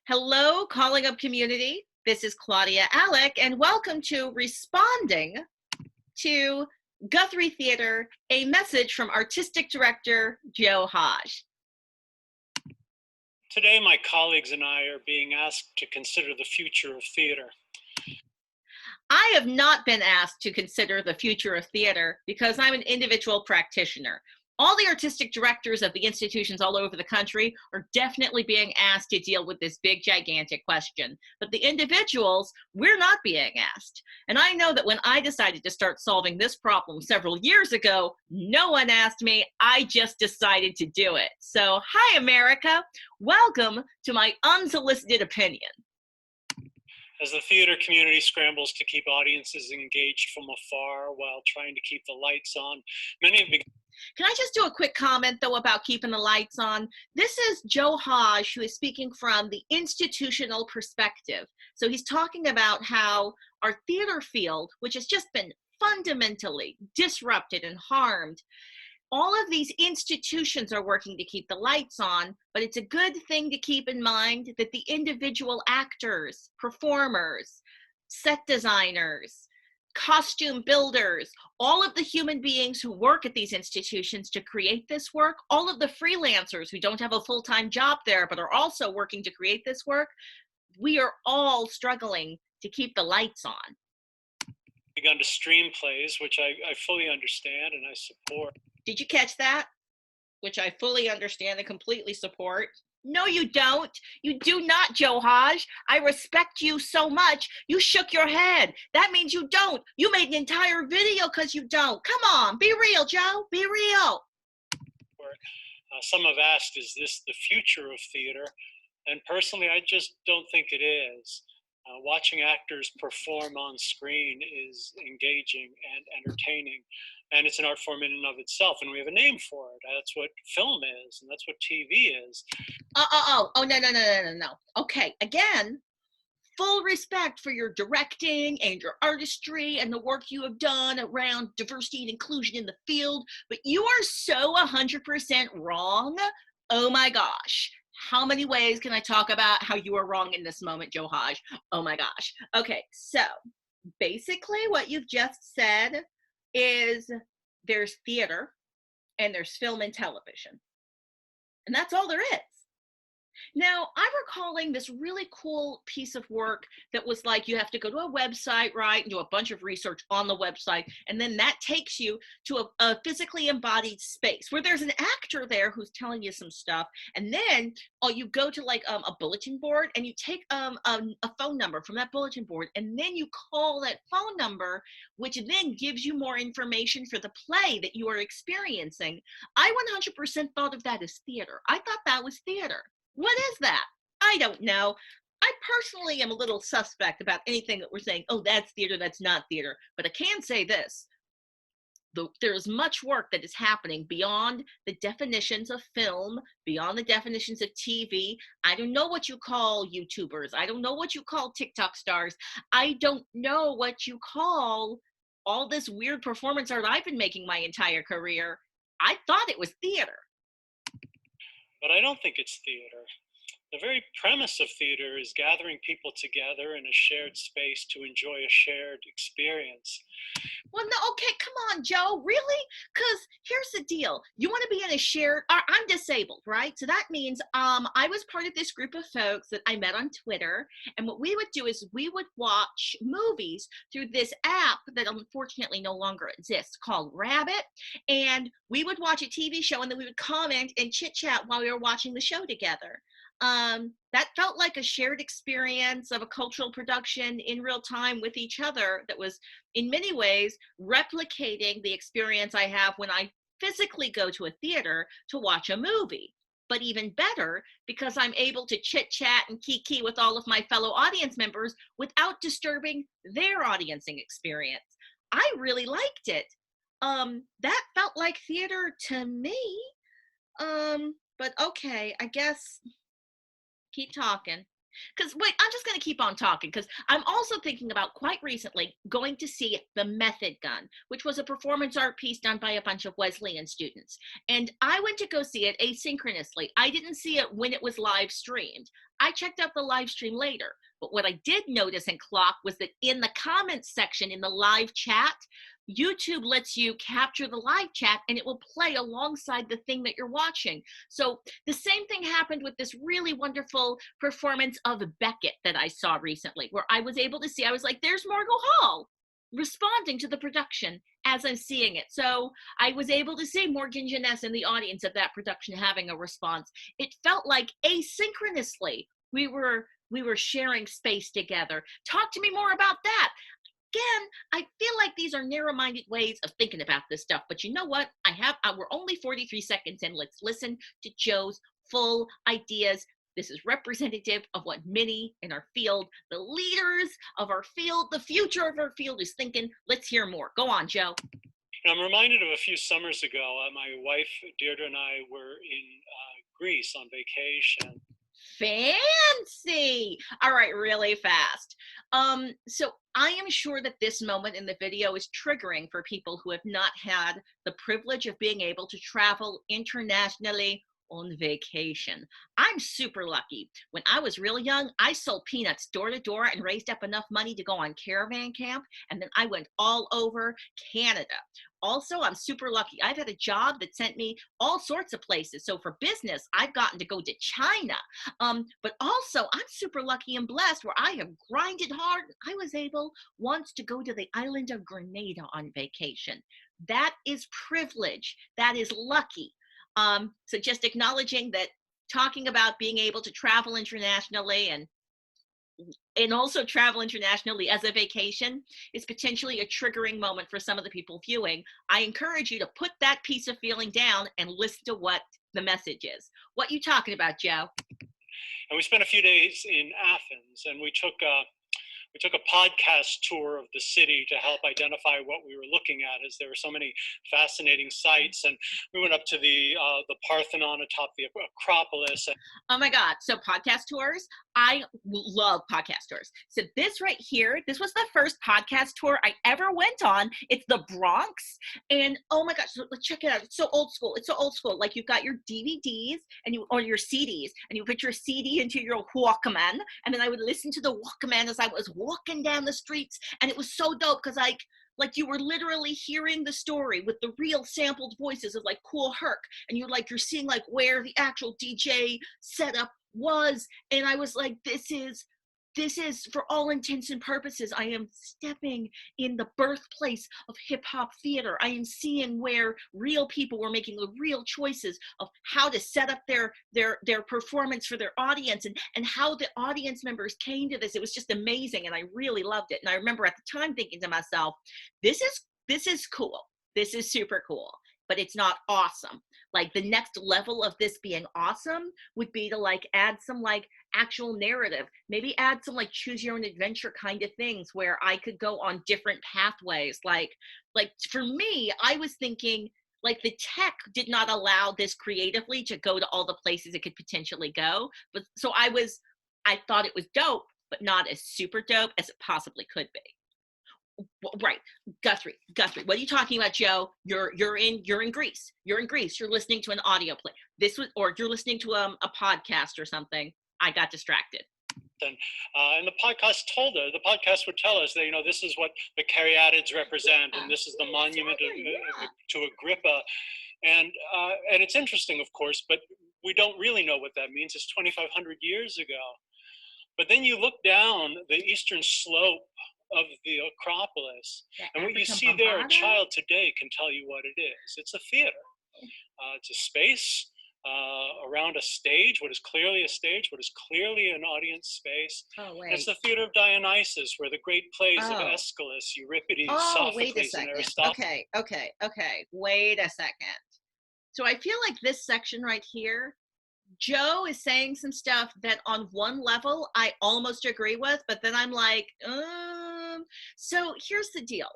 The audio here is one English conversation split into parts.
Hello, Calling Up community. This is Claudia Alick, and welcome to Responding to Guthrie Theater, a message from Artistic Director Joe Hodge. Today, my colleagues and I are being asked to consider the future of theater. I have not been asked to consider the future of theater because I'm an individual practitioner. All the artistic directors of the institutions all over the country are definitely being asked to deal with this big, gigantic question. But the individuals, we're not being asked. And I know that when I decided to start solving this problem several years ago, no one asked me. I just decided to do it. So, hi, America. Welcome to my unsolicited opinion. As the theater community scrambles to keep audiences engaged from afar while trying to keep the lights on, many have begun. Can I just do a quick comment, though, about keeping the lights on? This is Joe Hodge, who is speaking from the institutional perspective. So he's talking about how our theater field, which has just been fundamentally disrupted and harmed, all of these institutions are working to keep the lights on, but it's a good thing to keep in mind that the individual actors, performers, set designers, costume builders, all of the human beings who work at these institutions to create this work, all of the freelancers who don't have a full-time job there but are also working to create this work, we are all struggling to keep the lights on. Begun to stream plays, which I fully understand and I support. Did you catch that? Which I fully understand and completely support. No, you don't. You do not, Joe Hodge. I respect you so much. You shook your head. That means you don't. You made an entire video because you don't. Come on, be real, Joe. Be real. Some have asked, is this the future of theater? And personally, I just don't think it is. Watching actors perform on screen is engaging and entertaining, and it's an art form in and of itself, and we have a name for it. That's what film is, and that's what TV is. No. Okay, again, full respect for your directing and your artistry and the work you have done around diversity and inclusion in the field, but you are so 100% wrong. Oh my gosh. How many ways can I talk about how you are wrong in this moment, Joe Hodge? Oh my gosh. Okay, so basically what you've just said is there's theater and there's film and television. And that's all there is. Now, I'm recalling this really cool piece of work that was like you have to go to a website, right, and do a bunch of research on the website, and then that takes you to a physically embodied space where there's an actor there who's telling you some stuff, and then you go to like a bulletin board, and you take a phone number from that bulletin board, and then you call that phone number, which then gives you more information for the play that you are experiencing. I 100% thought of that as theater. I thought that was theater. What is that? I don't know. I personally am a little suspect about anything that we're saying, oh, that's theater, that's not theater. But I can say this. There's much work that is happening beyond the definitions of film, beyond the definitions of TV. I don't know what you call YouTubers. I don't know what you call TikTok stars. I don't know what you call all this weird performance art I've been making my entire career. I thought it was theater. But I don't think it's theater. The very premise of theater is gathering people together in a shared space to enjoy a shared experience. Well, no, okay, come on, Joe, really? Because here's the deal. You want to be in a shared, I'm disabled, right? So that means I was part of this group of folks that I met on Twitter, and what we would do is we would watch movies through this app that unfortunately no longer exists called Rabbit, and we would watch a TV show, and then we would comment and chit-chat while we were watching the show together. That felt like a shared experience of a cultural production in real time with each other that was in many ways replicating the experience I have when I physically go to a theater to watch a movie. But even better, because I'm able to chit chat and kiki with all of my fellow audience members without disturbing their audiencing experience. I really liked it. That felt like theater to me. But okay, I guess keep talking. Because wait, I'm just going to keep on talking because I'm also thinking about quite recently going to see The Method Gun, which was a performance art piece done by a bunch of Wesleyan students. And I went to go see it asynchronously. I didn't see it when it was live streamed. I checked out the live stream later. But what I did notice and clock was that in the comments section in the live chat, YouTube lets you capture the live chat and it will play alongside the thing that you're watching. So the same thing happened with this really wonderful performance of Beckett that I saw recently, where I was able to see, I was like, there's Margot Hall responding to the production as I'm seeing it. So I was able to see Morgan Jeunesse in the audience of that production having a response. It felt like asynchronously we were sharing space together. Talk to me more about that. Again, I feel like these are narrow-minded ways of thinking about this stuff, but you know what? We're only 43 seconds in. Let's listen to Joe's full ideas. This is representative of what many in our field, the leaders of our field, the future of our field is thinking. Let's hear more. Go on, Joe. I'm reminded of a few summers ago, my wife, Deirdre, and I were in Greece on vacation. Fancy. All right, really fast. So I am sure that this moment in the video is triggering for people who have not had the privilege of being able to travel internationally on vacation. I'm super lucky. When I was real young, I sold peanuts door to door and raised up enough money to go on caravan camp, and then I went all over Canada. Also, I'm super lucky. I've had a job that sent me all sorts of places. So for business, I've gotten to go to China. But also, I'm super lucky and blessed where I have grinded hard. I was able once to go to the island of Grenada on vacation. That is privilege. That is lucky. So just acknowledging that, talking about being able to travel internationally and also travel internationally as a vacation is potentially a triggering moment for some of the people viewing. I encourage you to put that piece of feeling down and listen to what the message is. What you talking about, Joe? And we spent a few days in Athens, and we took a podcast tour of the city to help identify what we were looking at, as there were so many fascinating sites. And we went up to the Parthenon atop the Acropolis. Oh my God. So podcast tours, I love podcast tours. So this right here, this was the first podcast tour I ever went on. It's the Bronx. And oh my gosh, so check it out. It's so old school. It's so old school. Like you've got your DVDs or your CDs, and you put your CD into your Walkman. And then I would listen to the Walkman as I was walking down the streets. And it was so dope because like you were literally hearing the story with the real sampled voices of like Cool Herc, and you're seeing like where the actual DJ setup was. And I was like, this is for all intents and purposes, I am stepping in the birthplace of hip hop theater. I am seeing where real people were making the real choices of how to set up their performance for their audience, and how the audience members came to this. It was just amazing, and I really loved it. And I remember at the time thinking to myself, this is cool. This is super cool, but it's not awesome. Like the next level of this being awesome would be to like add some like actual narrative, maybe add some like choose your own adventure kind of things where I could go on different pathways. Like for me, I was thinking like the tech did not allow this creatively to go to all the places it could potentially go. But so I thought it was dope, but not as super dope as it possibly could be. Right. Guthrie, what are you talking about, Joe? You're in Greece. You're in Greece. You're listening to an audio play. Or you're listening to a podcast or something. I got distracted. And the podcast would tell us that, this is what the caryatids represent, and this is the monument to Agrippa. And it's interesting, of course, but we don't really know what that means. It's 2,500 years ago. But then you look down the eastern slope of the Acropolis, and what you see there, a child today can tell you what it is. It's a theater. It's a space around a stage, what is clearly a stage, what is clearly an audience space. Oh, wait. It's the theater of Dionysus, where the great plays of Aeschylus, Euripides, Sophocles, and Aristophanes. Okay. Wait a second. So I feel like this section right here, Joe is saying some stuff that on one level I almost agree with, but then I'm like, so here's the deal.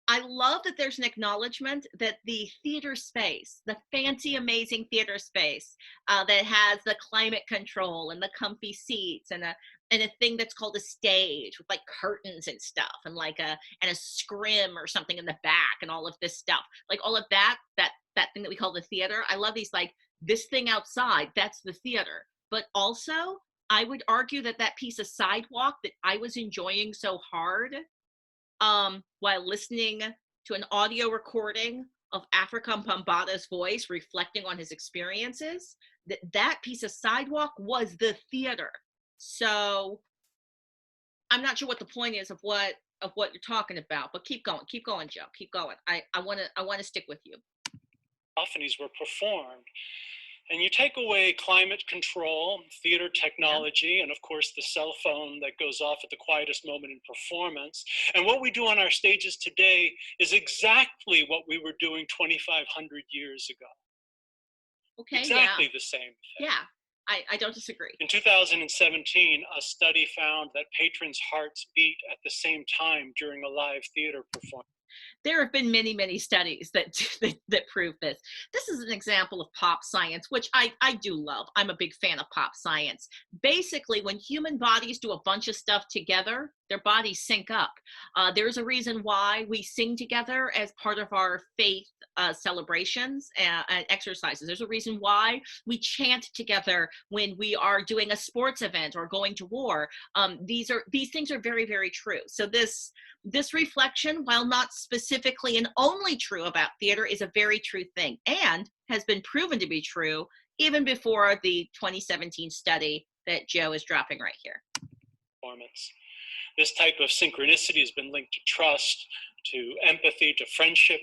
I love that there's an acknowledgement that the theater space, the fancy, amazing theater space that has the climate control and the comfy seats and a thing that's called a stage with like curtains and stuff and like a scrim or something in the back and all of this stuff, like all of that thing that we call the theater. I love these, like this thing outside, that's the theater. But also, I would argue that that piece of sidewalk that I was enjoying so hard while listening to an audio recording of Africa Bambaataa voice reflecting on his experiences, that piece of sidewalk was the theater. So I'm not sure what the point is of what you're talking about, but keep going, Joe, keep going. I want to stick with you. Symphonies were performed. And you take away climate control, theater technology, and of course the cell phone that goes off at the quietest moment in performance. And what we do on our stages today is exactly what we were doing 2,500 years ago. Okay, exactly the same thing. Yeah, I don't disagree. In 2017, a study found that patrons' hearts beat at the same time during a live theater performance. There have been many studies that prove this. This is an example of pop science, which I do love. I'm a big fan of pop science. Basically, when human bodies do a bunch of stuff together, their bodies sync up. There's a reason why we sing together as part of our faith celebrations and exercises. There's a reason why we chant together when we are doing a sports event or going to war. These things are very true. So this reflection, while not specifically and only true about theater, is a very true thing and has been proven to be true even before the 2017 study that Joe is dropping right here. Performance. This type of synchronicity has been linked to trust, to empathy, to friendship,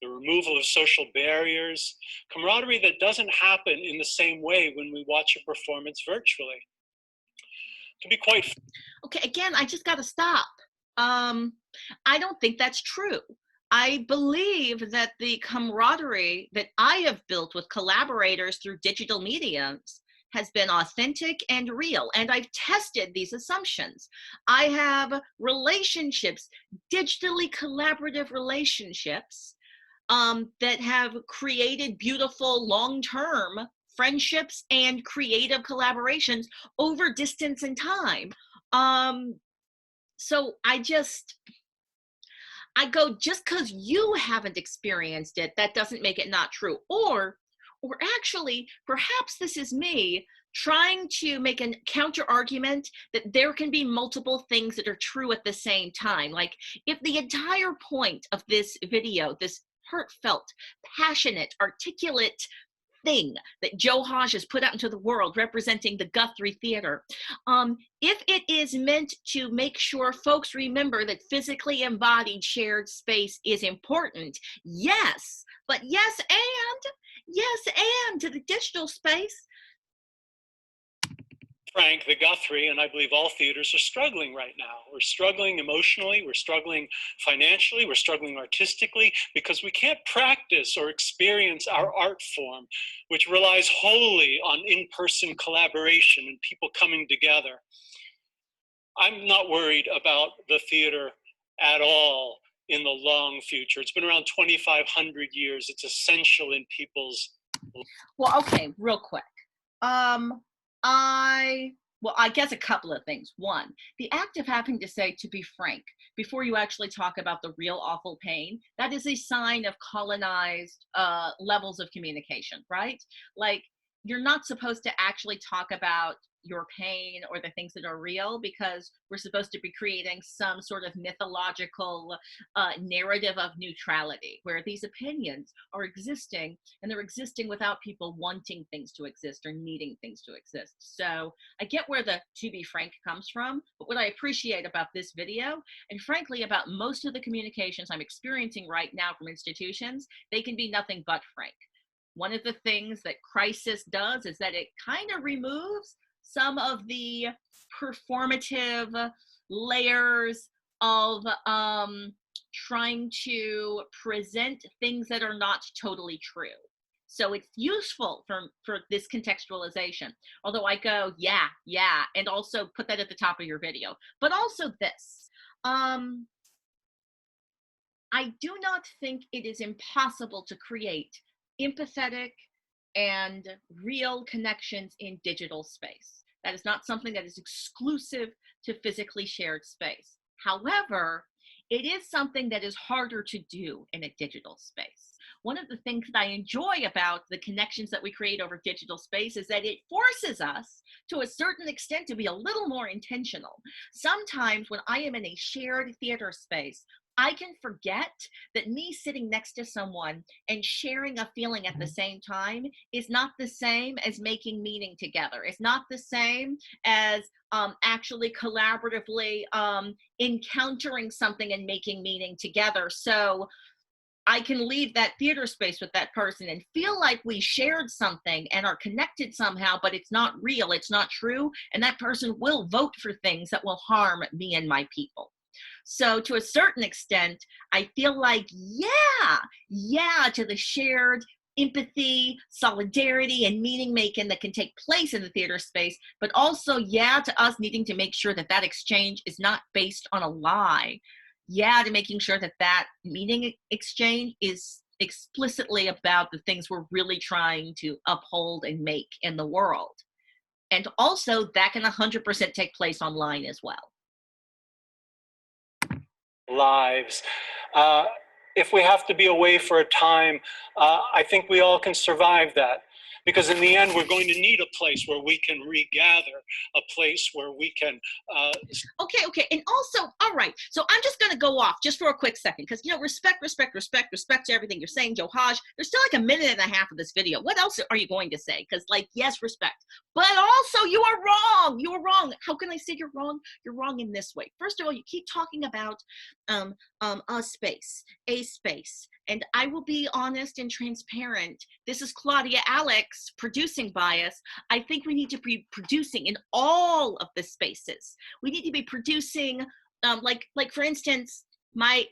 the removal of social barriers, camaraderie that doesn't happen in the same way when we watch a performance virtually. It can be quite... Okay, again, I just got to stop. I don't think that's true. I believe that the camaraderie that I have built with collaborators through digital mediums has been authentic and real, and I've tested these assumptions. I have relationships, digitally collaborative relationships, that have created beautiful long-term friendships and creative collaborations over distance and time. So I go, just because you haven't experienced it, that doesn't make it not true. Or actually, perhaps this is me trying to make a counter argument that there can be multiple things that are true at the same time. Like, if the entire point of this video, this heartfelt, passionate, articulate thing that Joe Hodge has put out into the world representing the Guthrie Theater, if it is meant to make sure folks remember that physically embodied shared space is important, yes, but yes and to the digital space. Frank, the Guthrie, and I believe all theaters are struggling right now. We're struggling emotionally, we're struggling financially, we're struggling artistically, because we can't practice or experience our art form, which relies wholly on in-person collaboration and people coming together. I'm not worried about the theater at all in the long future. It's been around 2,500 years. It's essential in people's... Well, okay, real quick. I guess a couple of things. One, the act of having to say, to be frank, before you actually talk about the real awful pain, that is a sign of colonized levels of communication, right? Like, you're not supposed to actually talk about your pain or the things that are real, because we're supposed to be creating some sort of mythological narrative of neutrality, where these opinions are existing, and they're existing without people wanting things to exist or needing things to exist. So I get where the to be frank comes from, but what I appreciate about this video, and frankly about most of the communications I'm experiencing right now from institutions, they can be nothing but frank. One of the things that crisis does is that it kind of removes some of the performative layers of trying to present things that are not totally true. So it's useful for this contextualization. Although I go, yeah, and also put that at the top of your video. But also this. I do not think it is impossible to create empathetic and real connections in digital space. That is not something that is exclusive to physically shared space. However, it is something that is harder to do in a digital space. One of the things that I enjoy about the connections that we create over digital space is that it forces us to a certain extent to be a little more intentional. Sometimes when I am in a shared theater space, I can forget that me sitting next to someone and sharing a feeling at the same time is not the same as making meaning together. It's not the same as actually collaboratively encountering something and making meaning together. So I can leave that theater space with that person and feel like we shared something and are connected somehow, but it's not real, it's not true, and that person will vote for things that will harm me and my people. So to a certain extent, I feel like, yeah, to the shared empathy, solidarity, and meaning making that can take place in the theater space, but also, yeah, to us needing to make sure that that exchange is not based on a lie. Yeah, to making sure that that meaning exchange is explicitly about the things we're really trying to uphold and make in the world. And also, that can 100% take place online as well. Lives. Uh, if we have to be away for a time, I think we all can survive that. Because in the end, we're going to need a place where we can regather, a place where we can. Okay. And also, all right. So I'm just going to go off just for a quick second because, respect to everything you're saying, Johaj. There's still like a minute and a half of this video. What else are you going to say? Because, yes, respect. But also, you are wrong. You are wrong. How can I say you're wrong? You're wrong in this way. First of all, you keep talking about a space. And I will be honest and transparent. This is Claudia Alick's producing bias. I think we need to be producing in all of the spaces. We need to be producing, like for instance, my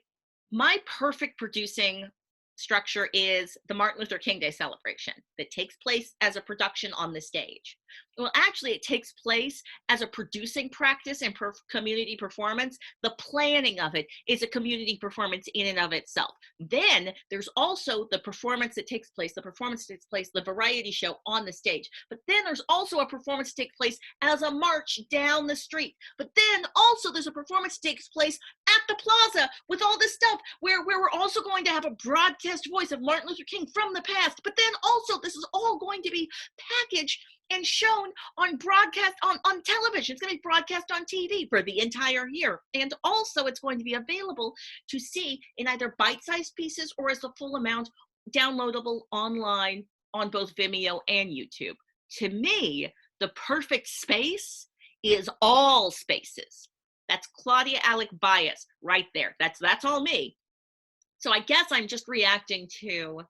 perfect producing structure is the Martin Luther King Day celebration that takes place as a production on the stage. Well, actually, it takes place as a producing practice and community performance. The planning of it is a community performance in and of itself. Then there's also the performance that takes place, the variety show on the stage. But then there's also a performance that takes place as a march down the street. But then also there's a performance that takes place at the plaza with all this stuff where we're also going to have a broadcast voice of Martin Luther King from the past. But then also this is all going to be packaged and shown on broadcast on television. It's going to be broadcast on TV for the entire year. And also it's going to be available to see in either bite-sized pieces or as the full amount downloadable online on both Vimeo and YouTube. To me, the perfect space is all spaces. That's Claudia Alick bias right there. That's all me. So I guess I'm just reacting to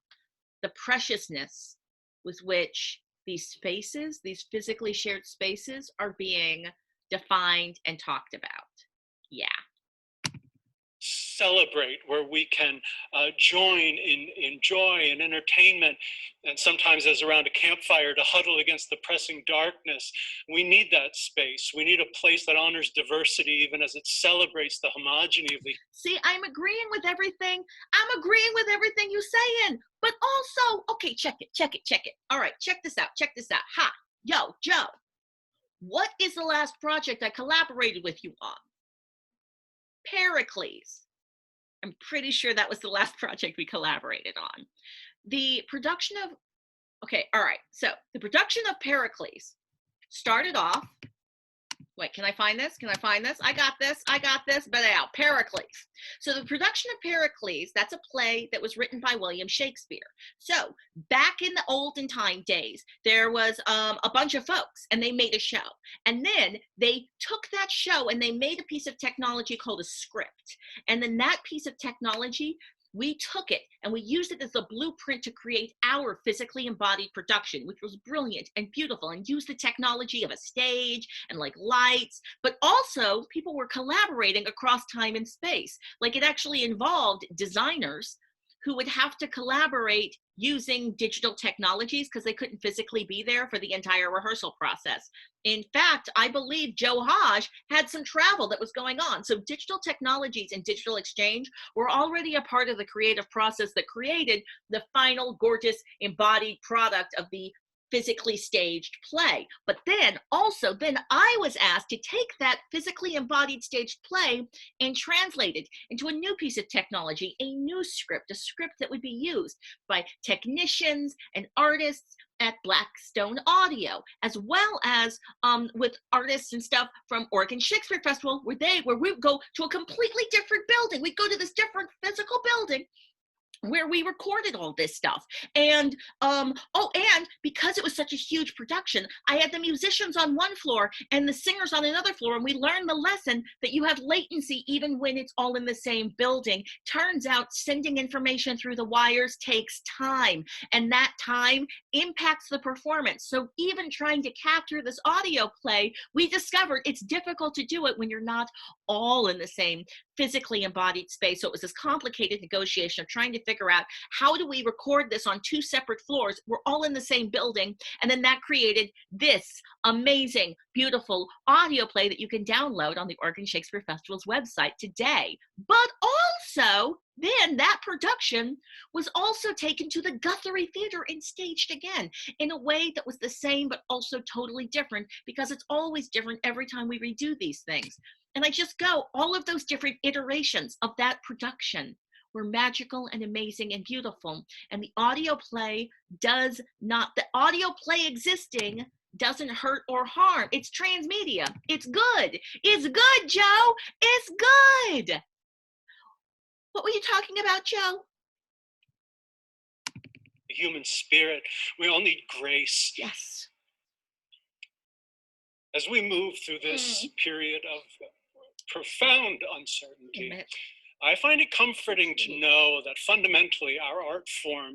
the preciousness with which these spaces, these physically shared spaces, are being defined and talked about. Yeah. Celebrate, where we can join in joy and entertainment, and sometimes as around a campfire to huddle against the pressing darkness. We need that space. We need a place that honors diversity, even as it celebrates the homogeny of the. See, I'm agreeing with everything. I'm agreeing with everything you're saying. But also, okay, check it. All right, check this out. Ha, yo, Joe, what is the last project I collaborated with you on? Pericles. I'm pretty sure that was the last project we collaborated on. The production of, okay, all right. So the production of Pericles started off, wait, can I find this? I got this, but out, Pericles. So the production of Pericles, that's a play that was written by William Shakespeare. So back in the olden time days, there was a bunch of folks and they made a show. And then they took that show and they made a piece of technology called a script. And then that piece of technology, we took it and we used it as a blueprint to create our physically embodied production, which was brilliant and beautiful, and used the technology of a stage and like lights, but also people were collaborating across time and space. Like it actually involved designers who would have to collaborate using digital technologies because they couldn't physically be there for the entire rehearsal process. In fact, I believe Joe Hodge had some travel that was going on. So digital technologies and digital exchange were already a part of the creative process that created the final gorgeous embodied product of the physically staged play. But then I was asked to take that physically embodied staged play and translate it into a new piece of technology, a new script, a script that would be used by technicians and artists at Blackstone Audio, as well as with artists and stuff from Oregon Shakespeare Festival, where we go to a completely different building. We go to this different physical building where we recorded all this stuff. And and because it was such a huge production, I had the musicians on one floor and the singers on another floor, and we learned the lesson that you have latency even when it's all in the same building. Turns out sending information through the wires takes time, and that time impacts the performance. So even trying to capture this audio play, we discovered it's difficult to do it when you're not all in the same physically embodied space. So it was this complicated negotiation of trying to figure out, how do we record this on two separate floors? We're all in the same building. And then that created this amazing, beautiful audio play that you can download on the Oregon Shakespeare Festival's website today. But also, then that production was also taken to the Guthrie Theater and staged again in a way that was the same, but also totally different, because it's always different every time we redo these things. And I just go, all of those different iterations of that production were magical and amazing and beautiful. And the audio play existing doesn't hurt or harm. It's transmedia. It's good. It's good, Joe. It's good. What were you talking about, Joe? The human spirit. We all need grace. Yes. As we move through this period of profound uncertainty, I find it comforting to know that fundamentally our art form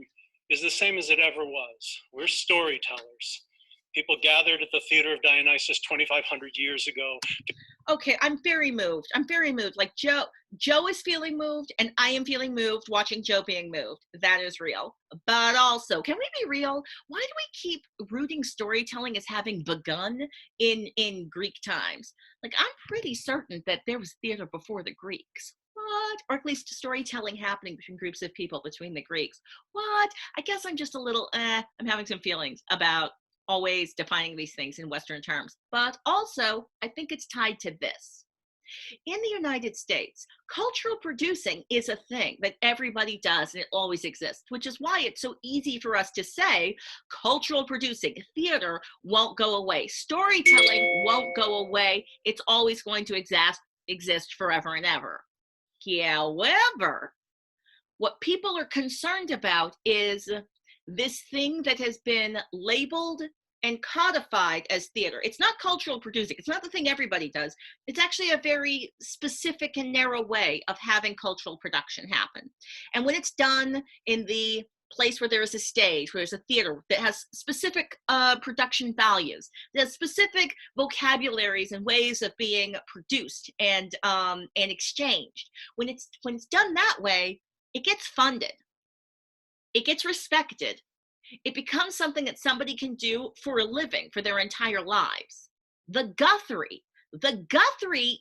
is the same as it ever was. We're storytellers. People gathered at the Theater of Dionysus 2,500 years ago. Okay, I'm very moved. Like Joe is feeling moved, and I am feeling moved watching Joe being moved. That is real. But also, can we be real? Why do we keep rooting storytelling as having begun in Greek times? Like, I'm pretty certain that there was theater before the Greeks. What? Or at least storytelling happening between groups of people between the Greeks. What? I guess I'm just a little, I'm having some feelings about always defining these things in Western terms. But also, I think it's tied to this. In the United States, cultural producing is a thing that everybody does, and it always exists, which is why it's so easy for us to say cultural producing, theater won't go away, storytelling won't go away, it's always going to exist forever and ever. However, what people are concerned about is this thing that has been labeled and codified as theater. It's not cultural producing. It's not the thing everybody does. It's actually a very specific and narrow way of having cultural production happen. And when it's done in the place where there is a stage, where there's a theater that has specific production values, there's specific vocabularies and ways of being produced and exchanged. When it's done that way, it gets funded. It gets respected. It becomes something that somebody can do for a living for their entire lives. The Guthrie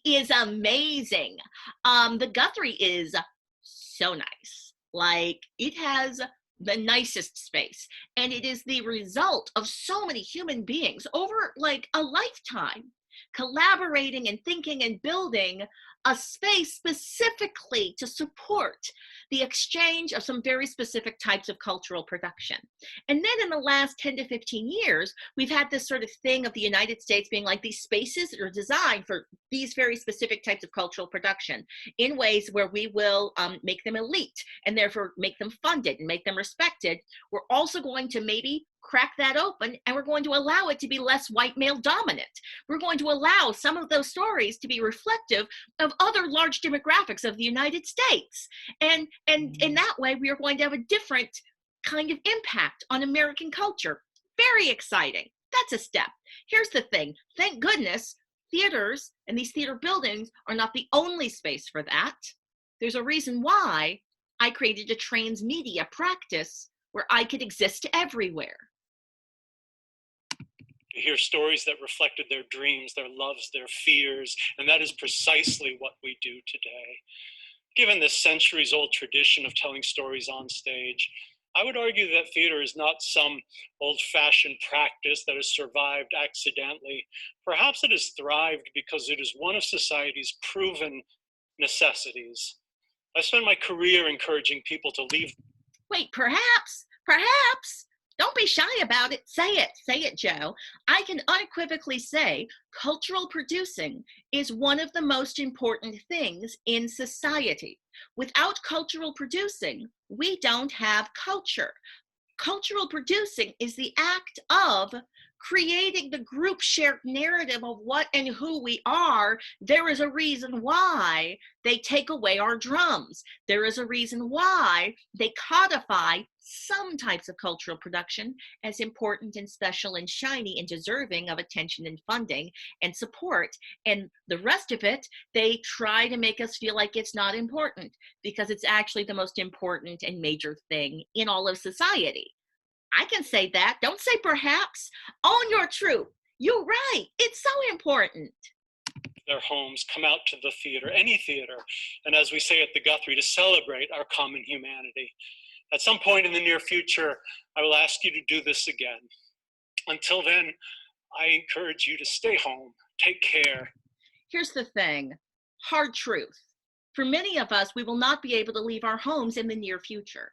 is amazing. The Guthrie is so nice. Like, it has the nicest space, and it is the result of so many human beings over like a lifetime collaborating and thinking and building a space specifically to support the exchange of some very specific types of cultural production. And then in the last 10 to 15 years, we've had this sort of thing of the United States being like these spaces that are designed for these very specific types of cultural production in ways where we will make them elite and therefore make them funded and make them respected. We're also going to maybe crack that open, and we're going to allow it to be less white male dominant. We're going to allow some of those stories to be reflective of other large demographics of the United States. And in that way, we are going to have a different kind of impact on American culture. Very exciting. That's a step. Here's the thing. Thank goodness theaters and these theater buildings are not the only space for that. There's a reason why I created a transmedia practice where I could exist everywhere. To hear stories that reflected their dreams, their loves, their fears, and that is precisely what we do today. Given this centuries-old tradition of telling stories on stage, I would argue that theater is not some old-fashioned practice that has survived accidentally. Perhaps it has thrived because it is one of society's proven necessities. I spent my career encouraging people to leave. Wait, perhaps. Don't be shy about it. Say it, Joe. I can unequivocally say cultural producing is one of the most important things in society. Without cultural producing, we don't have culture. Cultural producing is the act of creating the group shared narrative of what and who we are. There is a reason why they take away our drums. There is a reason why they codify some types of cultural production as important and special and shiny and deserving of attention and funding and support. And the rest of it, they try to make us feel like it's not important because it's actually the most important and major thing in all of society. I can say that. Don't say perhaps. Own your truth. You're right. It's so important. Their homes, come out to the theater, any theater, and as we say at the Guthrie, to celebrate our common humanity. At some point in the near future, I will ask you to do this again. Until then, I encourage you to stay home, take care. Here's the thing, hard truth. For many of us, we will not be able to leave our homes in the near future.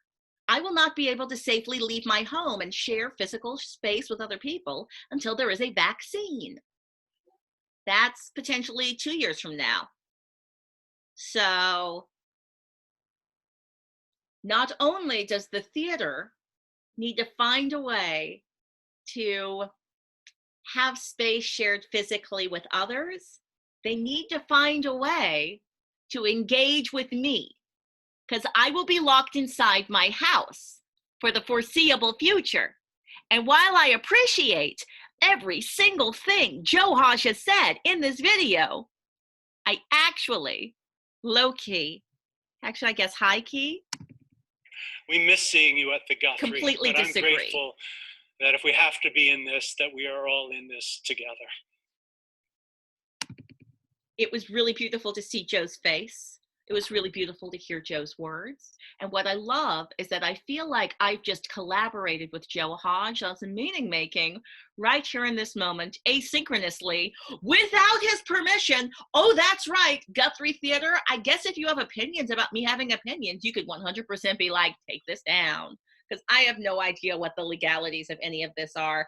I will not be able to safely leave my home and share physical space with other people until there is a vaccine. That's potentially 2 years from now. So not only does the theater need to find a way to have space shared physically with others, they need to find a way to engage with me, because I will be locked inside my house for the foreseeable future. And while I appreciate every single thing Joe Hodge has said in this video, I actually, low-key, actually I guess high-key, we miss seeing you at the Guthrie. Completely but disagree. I'm grateful that if we have to be in this, that we are all in this together. It was really beautiful to see Joe's face. It was really beautiful to hear Joe's words. And what I love is that I feel like I've just collaborated with Joe Hodge on some meaning making right here in this moment, asynchronously, without his permission. Oh, that's right, Guthrie Theater. I guess if you have opinions about me having opinions, you could 100% be like, take this down, because I have no idea what the legalities of any of this are.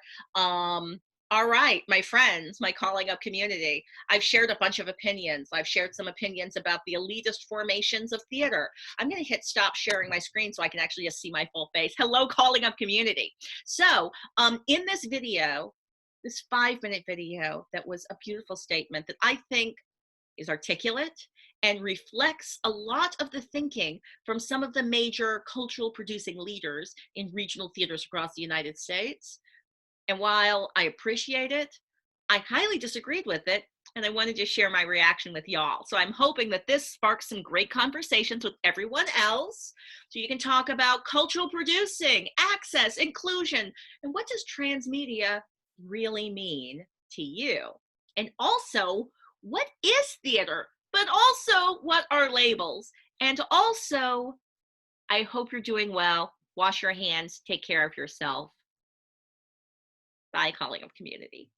All right, my friends, my calling up community, I've shared a bunch of opinions. I've shared some opinions about the elitist formations of theater. I'm going to hit stop sharing my screen so I can actually just see my full face. Hello, calling up community. So in this video, this 5-minute video, that was a beautiful statement that I think is articulate and reflects a lot of the thinking from some of the major cultural producing leaders in regional theaters across the United States. And while I appreciate it, I highly disagreed with it, and I wanted to share my reaction with y'all. So I'm hoping that this sparks some great conversations with everyone else, so you can talk about cultural producing, access, inclusion, and what does transmedia really mean to you? And also, what is theater? But also, what are labels? And also, I hope you're doing well. Wash your hands, take care of yourself. Bye, calling up community.